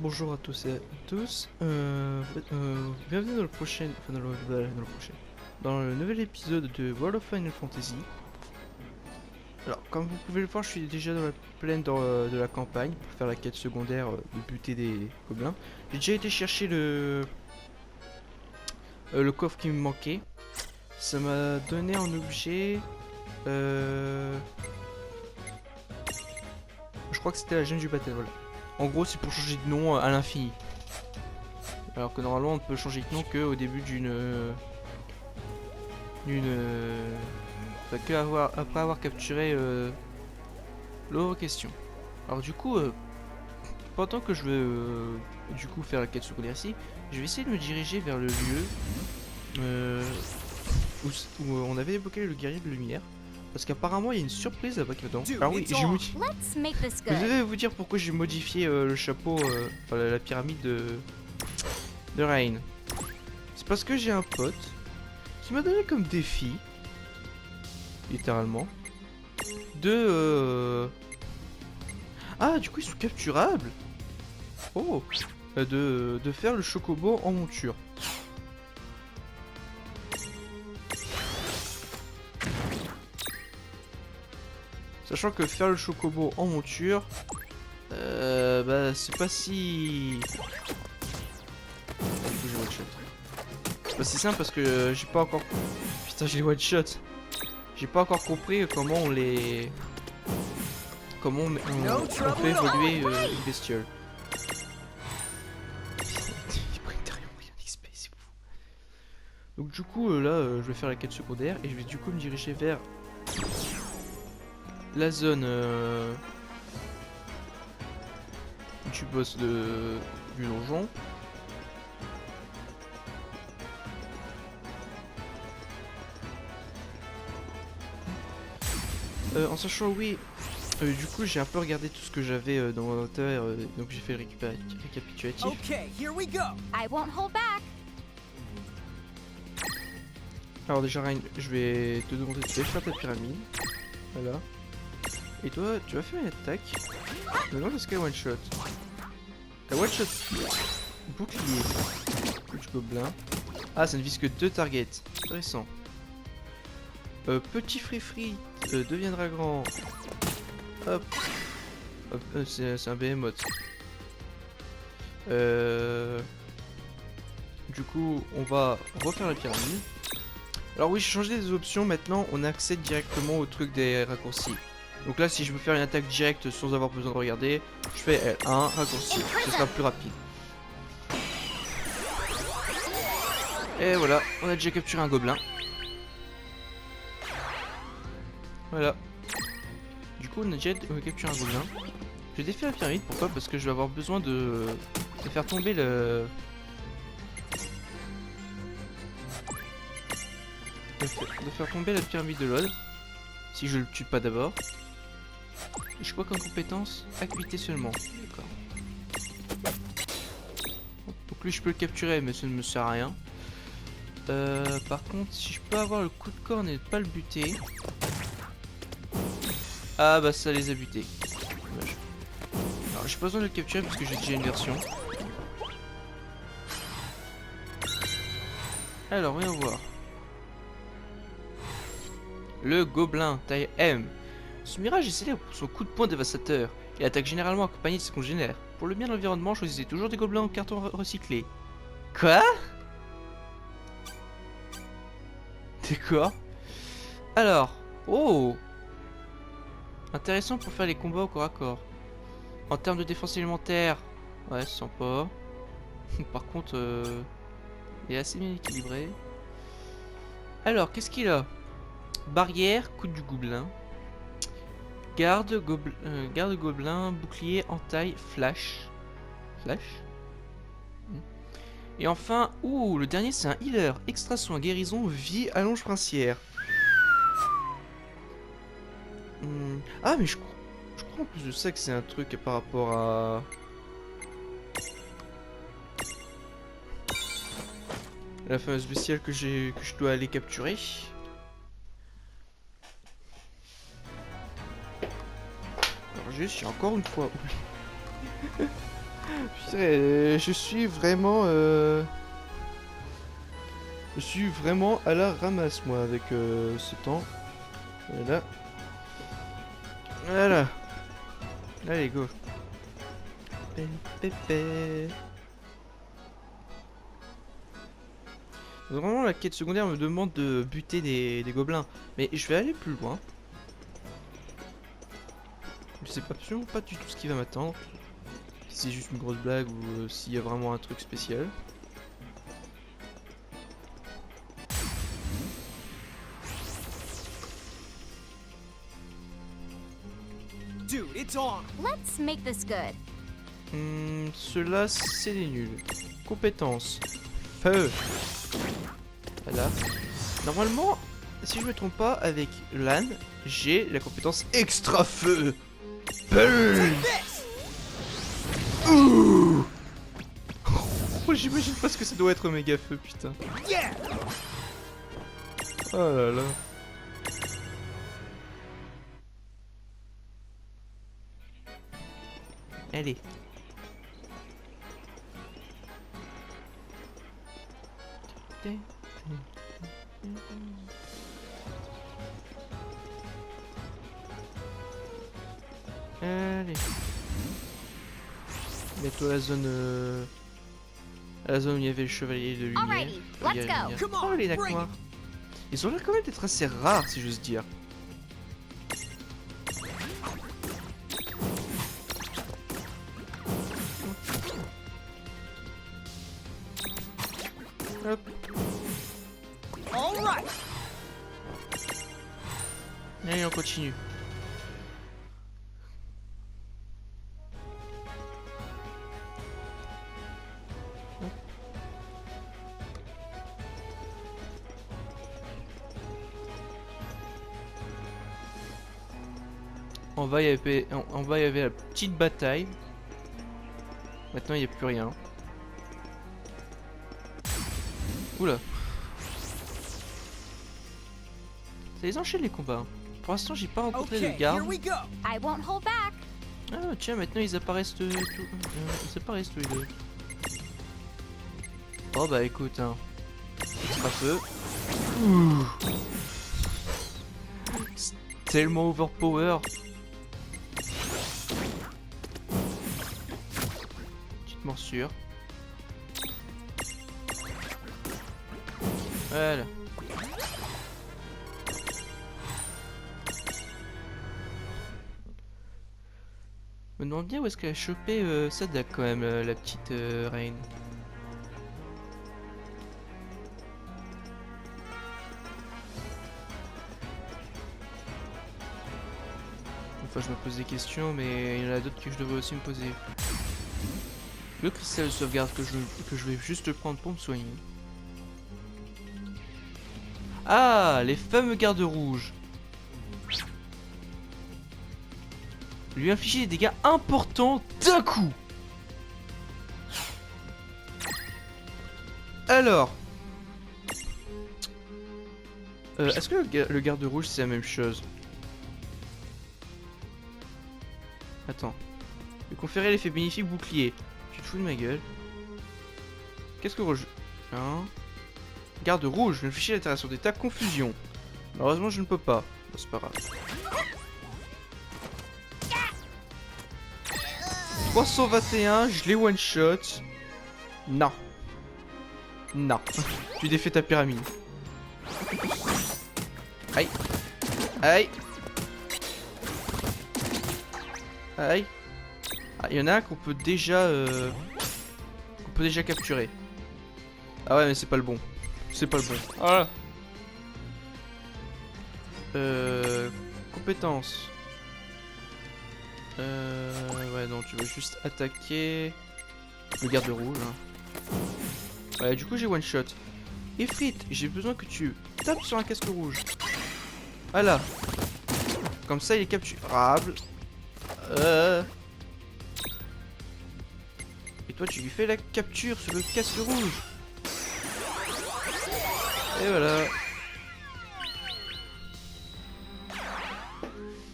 Bonjour à tous et à tous. Bienvenue dans le prochain, dans le nouvel épisode de World of Final Fantasy. Alors, comme vous pouvez le voir, je suis déjà dans la plaine de la campagne pour faire la quête secondaire de buter des gobelins. J'ai déjà été chercher le coffre qui me manquait. Ça m'a donné en objet. Je crois que c'était la gemme du battle, voilà. En gros, c'est pour changer de nom à l'infini. Alors que normalement, on ne peut changer de nom qu'au début après avoir capturé l'eau en question. Alors du coup, pendant que je veux du coup faire la quête secondaire ici, je vais essayer de me diriger vers le lieu où on avait évoqué le guerrier de lumière. Parce qu'apparemment il y a une surprise là-bas qui m'attend. Alors oui, vous devez vous dire pourquoi j'ai modifié le chapeau, enfin la pyramide de Rain. C'est parce que j'ai un pote qui m'a donné comme défi, littéralement, de... Ah, du coup ils sont capturables. Oh, de faire le chocobo en monture. Sachant que faire le chocobo en monture, bah c'est pas si... C'est pas si simple parce que j'ai pas encore... Putain, j'ai les one shot. J'ai pas encore compris comment on les... Comment on fait évoluer une bestiole. Ils prennent carrément rien d'XP, c'est fou. Donc du coup là je vais faire la quête secondaire et je vais du coup me diriger vers la zone du boss du donjon. En sachant oui, du coup j'ai un peu regardé tout ce que j'avais dans mon inventaire, donc j'ai fait le récapitulatif. Okay, here we go. I won't hold back. Alors déjà Ryan, je vais te demander de faire ta pyramide. Voilà. Et toi, tu vas faire une attaque. Je me demande est-ce qu'elle one shot. La one shot bouclier du gobelin. Ah, ça ne vise que 2 targets. Intéressant. Petit free deviendra grand. Hop. Hop, c'est un behemoth. Du coup, on va refaire la pyramide. Alors oui, j'ai changé des options. Maintenant, on accède directement au truc des raccourcis. Donc là, si je veux faire une attaque directe sans avoir besoin de regarder, je fais L1, raccourci. Ce sera plus rapide. Et voilà, on a déjà capturé un gobelin. Voilà. Du coup, on a déjà capturé un gobelin. J'ai défait la pyramide, pourquoi? Parce que je vais avoir besoin de faire tomber le... De faire tomber la pyramide de l'Ode. Si je le tue pas d'abord. Et je crois qu'en compétence, acuité seulement. D'accord. Donc lui, je peux le capturer, mais ça ne me sert à rien. Par contre, si je peux avoir le coup de corne et ne pas le buter... Ah bah ça les a butés. Dommage. Alors j'ai pas besoin de le capturer parce que j'ai déjà une version. Alors voyons voir. Le gobelin taille M. Ce mirage est célèbre pour son coup de poing dévastateur. Il attaque généralement accompagné de ses congénères. Pour le bien de l'environnement, choisissez toujours des gobelins en carton recyclé. Quoi? D'accord. Alors, oh, intéressant pour faire les combats au corps à corps. En termes de défense élémentaire, ouais, c'est sympa. Par contre, il est assez bien équilibré. Alors, qu'est-ce qu'il a? Barrière, coup du gobelin. Garde gobelin, bouclier, entaille, flash. Flash. Et enfin, ouh, le dernier c'est un healer. Extra soin, guérison, vie, allonge princière. Ah mais je crois en plus de ça que c'est un truc par rapport à... La fameuse bestiale que je dois aller capturer. Alors juste, j'ai encore une fois... Je suis vraiment... Je suis vraiment à la ramasse, moi, avec ce temps. Voilà. Voilà. Allez, go. Pépé. Vraiment, la quête secondaire me demande de buter des gobelins. Mais je vais aller plus loin. Je sais absolument pas du tout ce qui va m'attendre. Si c'est juste une grosse blague ou s'il y a vraiment un truc spécial. Dude, it's on. Let's make this good. Ceux-là, c'est des nuls. Compétences. Feu. Voilà. Normalement, si je me trompe pas, avec l'âne, j'ai la compétence extra feu. Burn. Ouh. Oh, j'imagine pas ce que ça doit être méga feu, putain. Yeah. Oh là là. Allez. Allez. Bientôt la zone la zone où il y avait le chevalier de lumière. Alrighty, Il y a let's la go. lumière. Come on, Oh, les nacs bring noirs. Ils ont l'air quand même d'être assez rares, si j'ose dire. Hop. All right. Allez, on continue. En bas, il y avait la petite bataille. Maintenant, il n'y a plus rien. Oula. Ça les enchaîne les combats. Pour l'instant, j'ai pas rencontré de Okay, garde. here we go. I won't hold back. Ah tiens, maintenant ils apparaissent ils apparaissent tous les deux. Oh bah écoute, hein. Extra feu. Ouh. C'est tellement overpower. Petite morsure. Voilà. Je me demande bien où est-ce qu'elle a chopé Sadak quand même, la petite reine. Enfin, je me pose des questions, mais il y en a d'autres que je devrais aussi me poser. Le cristal de sauvegarde que je vais juste prendre pour me soigner. Ah, les fameux gardes rouges. Lui infliger des dégâts importants d'un coup. Alors, est-ce que le garde rouge c'est la même chose? Attends. Lui conférer l'effet bénéfique bouclier. Tu te fous de ma gueule? Qu'est-ce que rouge? Hein? Garde rouge, infliger l'altération d'état, confusion. Malheureusement, je ne peux pas. Bon, c'est pas grave. 321, je l'ai one shot. Non. Non. Tu défais ta pyramide. Aïe. Aïe. Aïe. Ah, il y en a un qu'on peut déjà capturer. Ah ouais, mais c'est pas le bon. C'est pas le bon. Ah. Compétences. Ouais, non, tu veux juste attaquer le garde rouge. Hein. Ouais, du coup, j'ai one shot. Ifrit, j'ai besoin que tu tapes sur un casque rouge. Voilà. Comme ça, il est capturable. Et toi, tu lui fais la capture sur le casque rouge. Et voilà.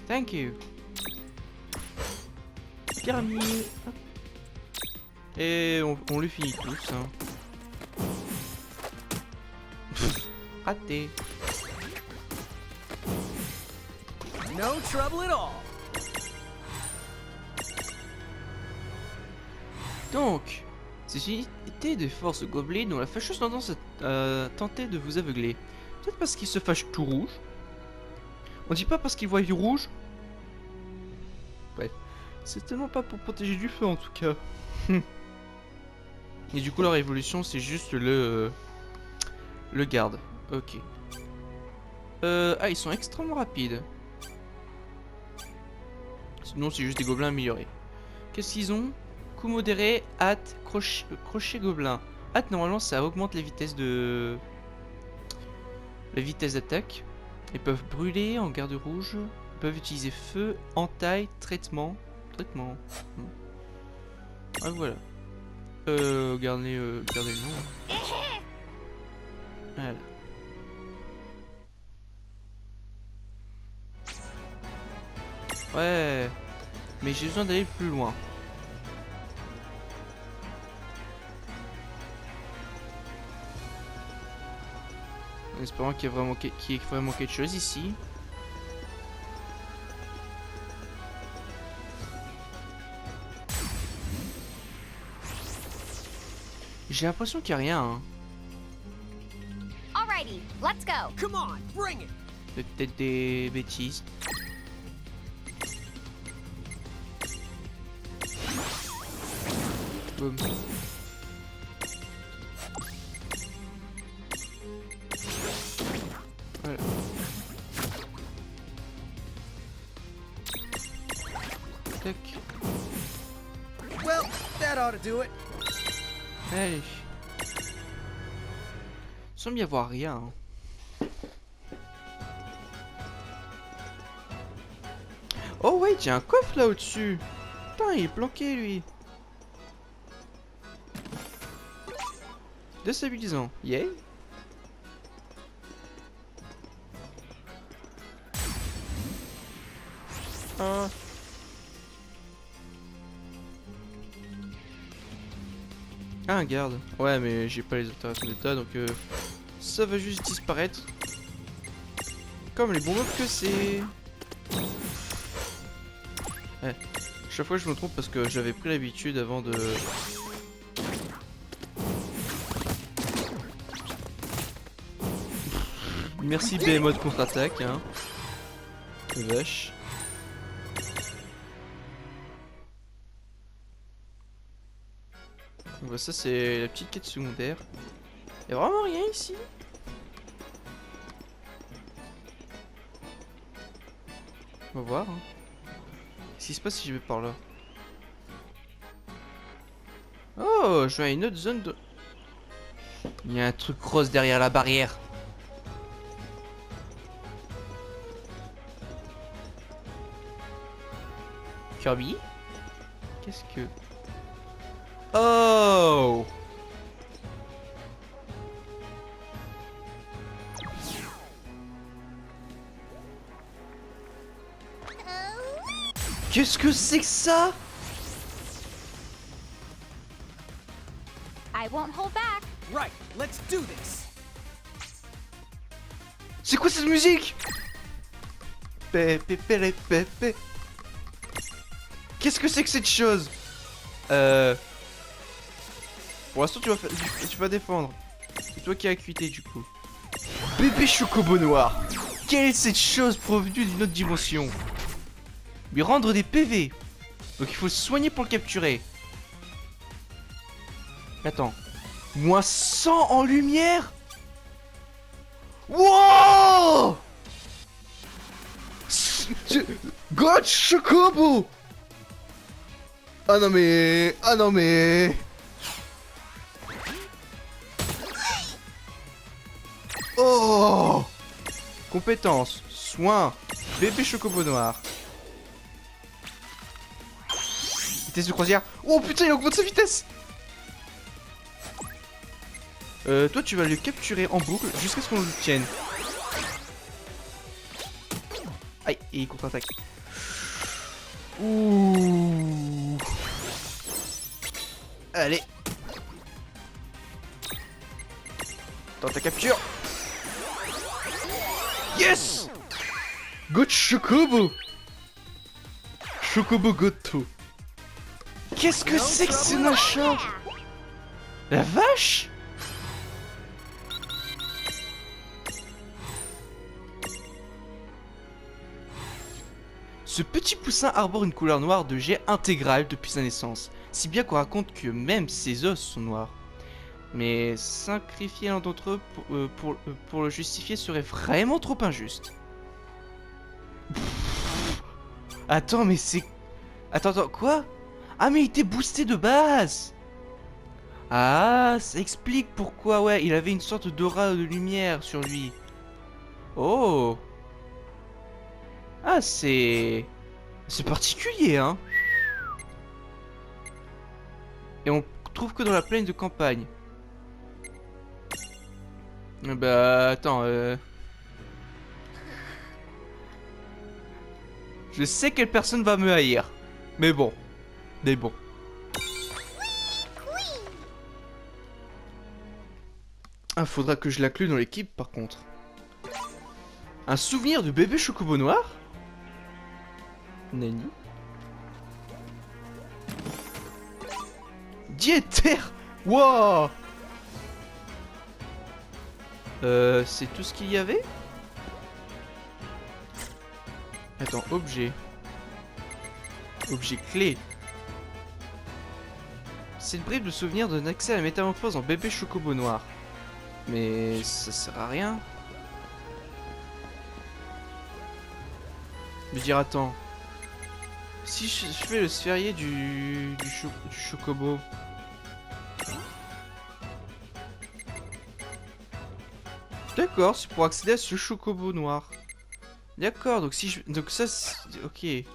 Thank you. Pyramide. Et on le finit tous. Hein. Raté. No trouble at all. Donc, ces unités de force gobelines ont la fâcheuse tendance à tenter de vous aveugler. Peut-être parce qu'ils se fâchent tout rouge. On dit pas parce qu'ils voient du rouge. Bref, c'est tellement pas pour protéger du feu en tout cas. Et du coup leur évolution c'est juste le garde. Ok. Ah ils sont extrêmement rapides. Sinon c'est juste des gobelins améliorés. Qu'est-ce qu'ils ont? Coup modéré, hâte, crochet gobelin. Hâte normalement ça augmente la vitesse de... La vitesse d'attaque. Ils peuvent brûler en garde rouge. Ils peuvent utiliser feu, entaille, traitement. Ah voilà. Gardez le nom. Voilà. Ouais. Mais j'ai besoin d'aller plus loin. En espérant qu'il y ait vraiment quelque chose ici. J'ai l'impression qu'il n'y a rien. Hein. Alrighty, let's go. Come on, bring it. C'est peut-être des bêtises. Boum. Voilà. Tac. Well, that ought to do it. Allez. Il semble y avoir rien. Hein. Oh ouais, il y a un coffre là au-dessus. Putain, il est planqué lui. Déstabilisant. Yay. Ah. Ah, un garde. Ouais, mais j'ai pas les altérations d'état, donc ça va juste disparaître. Comme les bons mobs que c'est. Ouais. Chaque fois je me trompe parce que j'avais pris l'habitude avant de... Merci BMO de contre-attaque, hein. Vache. Donc, ça c'est la petite quête secondaire. Y'a vraiment rien ici? On va voir. Hein. Qu'est-ce qui se passe si je vais par là? Oh, je vais à une autre zone de... Il y a un truc rose derrière la barrière. Kirby? Qu'est-ce que... Oh! Qu'est-ce que c'est que ça? I won't hold back. Right, let's do this. C'est quoi cette musique? Pépé. Qu'est-ce que c'est que cette chose? Pour l'instant tu vas défendre. C'est toi qui as acuité du coup. Bébé chocobo noir. Quelle est cette chose provenue d'une autre dimension? Lui rendre des PV. Donc il faut le soigner pour le capturer. Attends. Moins 100 en lumière? Wow! God Chocobo! Ah non mais... Ah non mais... Oh! Compétences, soins, bébé chocobo noir. Vitesse de croisière. Oh putain, il augmente sa vitesse! Toi tu vas le capturer en boucle jusqu'à ce qu'on le tienne. Aïe, et il contre-attaque. Ouh. Allez. Dans ta capture. Yes. Good Chocobo. Chocobo Goto. Qu'est-ce que c'est que ce machin? La vache. Ce petit poussin arbore une couleur noire de jet intégrale depuis sa naissance, si bien qu'on raconte que même ses os sont noirs. Mais sacrifier l'un d'entre eux pour le justifier serait vraiment trop injuste. Attends, mais c'est... Attends, quoi? Ah, mais il était boosté de base! Ah, ça explique pourquoi, ouais, il avait une sorte d'aura de lumière sur lui. Oh! Ah, c'est particulier, hein. Et on trouve que dans la plaine de campagne. Bah, attends, je sais quelle personne va me haïr. Mais bon. Ah, faudra que je l'inclue dans l'équipe, par contre. Un souvenir de bébé Chocobo noir? Nani? Diéter! Wow! C'est tout ce qu'il y avait? Attends, objet. Objet clé. Cette bribe de souvenir donne accès à la métamorphose en bébé Chocobo noir. Mais ça sert à rien. Me dire, attends. Si je fais le sphérié du Chocobo. D'accord, c'est pour accéder à ce Chocobo noir. D'accord, donc si je... Donc ça, ok. Et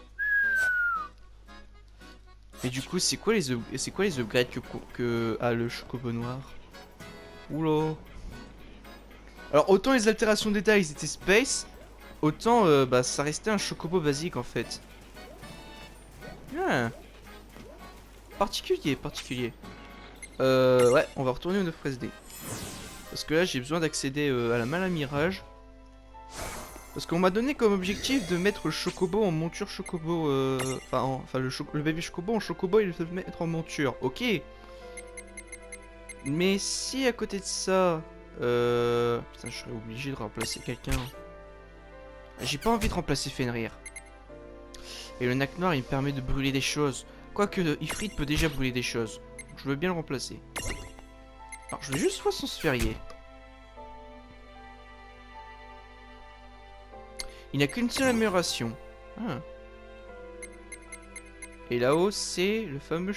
du coup, c'est quoi les upgrades que a le Chocobo noir? Oula. Alors, autant les altérations de détails, ils étaient space, autant bah, ça restait un Chocobo basique en fait. Ah. Particulier. Ouais, on va retourner au 9SD. Parce que là, j'ai besoin d'accéder à la malle à mirage. Parce qu'on m'a donné comme objectif de mettre le Chocobo en monture Chocobo. Enfin, le bébé Chocobo en Chocobo et le mettre en monture. Ok. Mais si à côté de ça. Putain, je serais obligé de remplacer quelqu'un. J'ai pas envie de remplacer Fenrir. Et le Nac Noir, il me permet de brûler des choses. Quoique Ifrit peut déjà brûler des choses. Donc, je veux bien le remplacer. Alors, je vais juste voir son sphérié. Il n'a qu'une seule amélioration. Ah. Et là-haut, c'est le fameux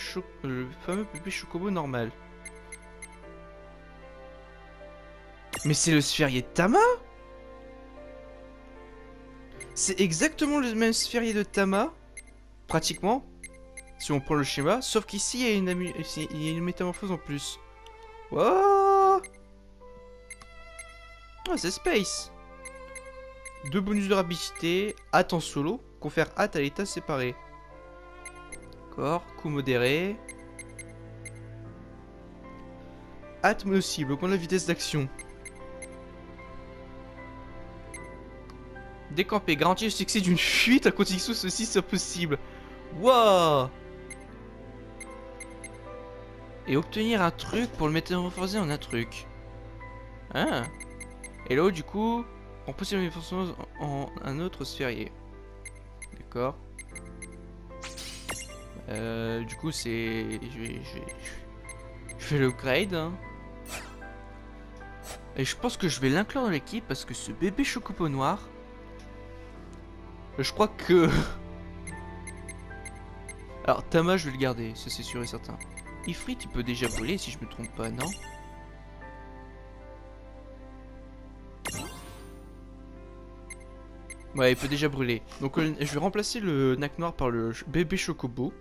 bébé Chocobo normal. Mais c'est le sphérié de Tama? C'est exactement le même sphérié de Tama, pratiquement, si on prend le schéma, sauf qu'ici il y a une métamorphose en plus. Wow. Ah, c'est Space. 2 bonus de rapidité, hâte en solo, confère hâte à l'état séparé. D'accord, coup modéré. Hâte mono-cible, augmente la vitesse d'action. Décamper, garantir le succès d'une fuite à condition que ceci soit possible. Wow. Et obtenir un truc pour le métamorphoser en un truc. Ah. Et là, du coup, on peut se métamorphoser en un autre sphérié. D'accord. Du coup, c'est... Je fais l'upgrade. Hein. Et je pense que je vais l'inclure dans l'équipe parce que ce bébé Chocobo noir... Je crois que... Alors, Tama, je vais le garder, ça c'est sûr et certain. Ifrit, il peut déjà brûler si je me trompe pas, non? Ouais, il peut déjà brûler. Donc, je vais remplacer le Nac Noir par le bébé Chocobo.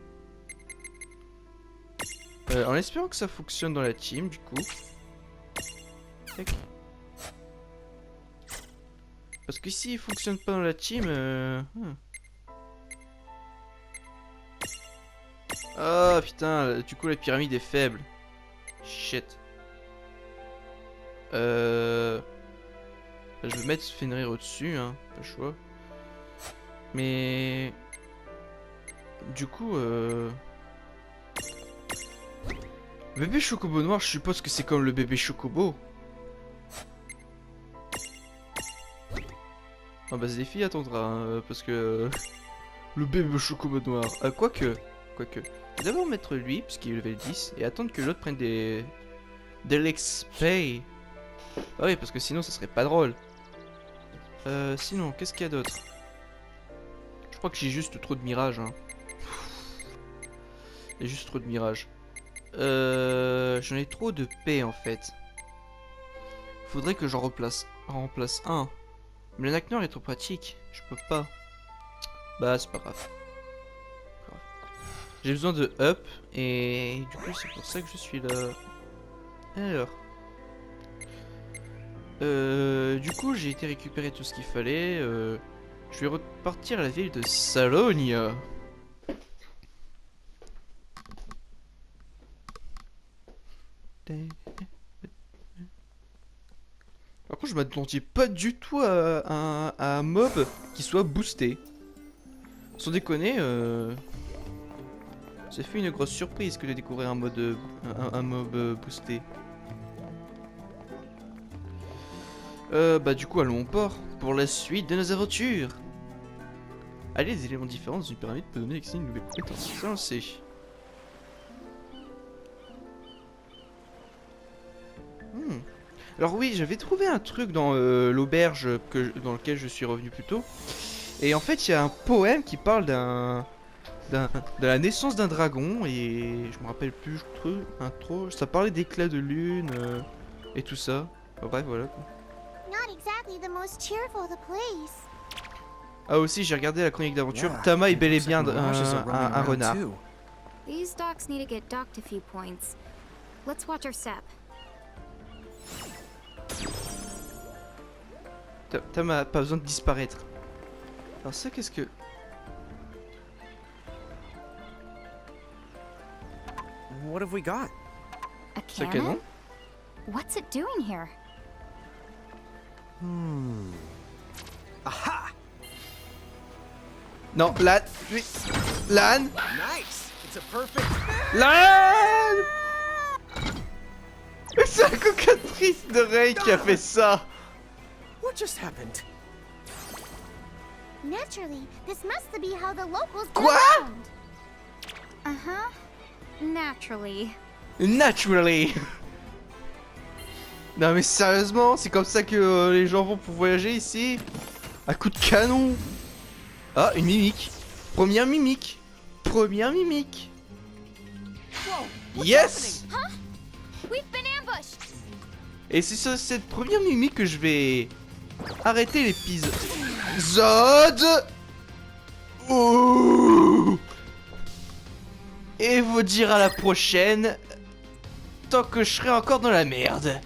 En espérant que ça fonctionne dans la team, du coup. Tac. Parce que s'il fonctionne pas dans la team... Oh putain, du coup la pyramide est faible. Shit. Je vais mettre Fenrir au-dessus, hein, pas le choix. Mais... Du coup, Bébé Chocobo noir, je suppose que c'est comme le bébé Chocobo. Ah bah Zéphi attendra, hein, parce que... le bébé Chocobo noir... quoique... Je vais d'abord mettre lui, puisqu'il est level 10, et attendre que l'autre prenne des... de l'XP. Ah oui, parce que sinon ça serait pas drôle. Sinon, qu'est-ce qu'il y a d'autre? Je crois que j'ai juste trop de mirages, hein. Il y a juste trop de mirages. J'en ai trop de paix en fait. Faudrait que j'en remplace un. Mais le Naknor est trop pratique. Je peux pas. Bah c'est pas grave. J'ai besoin de up. Et du coup c'est pour ça que je suis là. Alors. Du coup j'ai été récupérer tout ce qu'il fallait. Je vais repartir à la ville de Salonia. Par contre, je m'attendais pas du tout à un mob qui soit boosté. Sans déconner, ça fait une grosse surprise que de découvrir un mob boosté. Bah du coup, allons au port pour la suite de nos aventures. Allez, des éléments différents dans une pyramide peut donner accès à une nouvelle compétence. Ça, on le sait. Alors oui, j'avais trouvé un truc dans l'auberge dans lequel je suis revenu plus tôt. Et en fait, il y a un poème qui parle de la naissance d'un dragon. Et je me rappelle plus, trop. Ça parlait d'éclats de lune et tout ça. Enfin, bref, voilà. Not exactly the most cheerful the place. Ah aussi, j'ai regardé la chronique d'aventure. Yeah, Tama est bel et looks bien like mirages are roaming un around renard. too. These docks need to get docked a few points. Let's watch our step. Tama a pas besoin de disparaître. Alors ça, qu'est-ce que... What have we got? A C'est un cannon? canon? What's it doing here? Aha! Non, Lan... Lan... Nice! It's a perfect. Lan... C'est la cocatrice de Rey qui a fait ça. What just happened? Naturally, this must be how the locals get Quoi? around. Uh-huh. Naturally. Naturally. Non mais sérieusement, c'est comme ça que les gens vont pour voyager ici? À coup de canon. Ah, une mimique. Première mimique. Première mimique. Whoa! What's Yes. We've been ambushed. Et c'est sur cette première mimique que je vais arrêter l'épisode. Zod. Ouh. Et vous dire à la prochaine, tant que je serai encore dans la merde.